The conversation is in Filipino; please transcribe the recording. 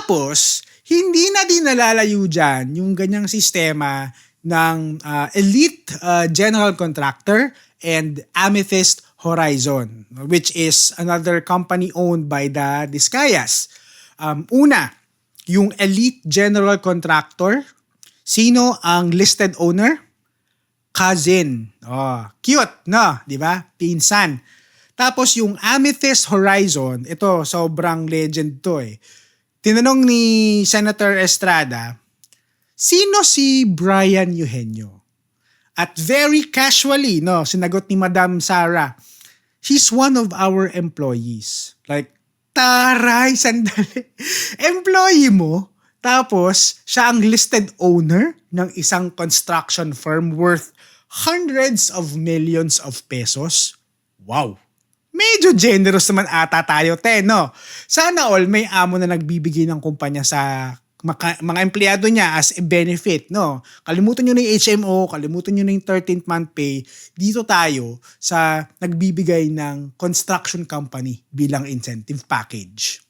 Tapos, hindi na din nalalayo dyan yung ganyang sistema ng Elite General Contractor and Amethyst Horizon, which is another company owned by the Discayas. Una, yung Elite General Contractor, sino ang listed owner? Cousin. Oh, cute, no? Di ba? Pinsan. Tapos yung Amethyst Horizon, ito sobrang legend to eh. Tinanong ni Senator Estrada, sino si Brian Eugenio? At very casually, no, sinagot ni Madam Sara, he's one of our employees. Like, taray, sandali. Employee mo, tapos siya ang listed owner ng isang construction firm worth hundreds of millions of pesos. Wow! Medyo generous naman ata tayo, no? Sana all may amo na nagbibigay ng kumpanya sa mga empleyado niya as a benefit, no? Kalimutan nyo na yung HMO, kalimutan nyo na yung 13th month pay. Dito tayo sa nagbibigay ng construction company bilang incentive package.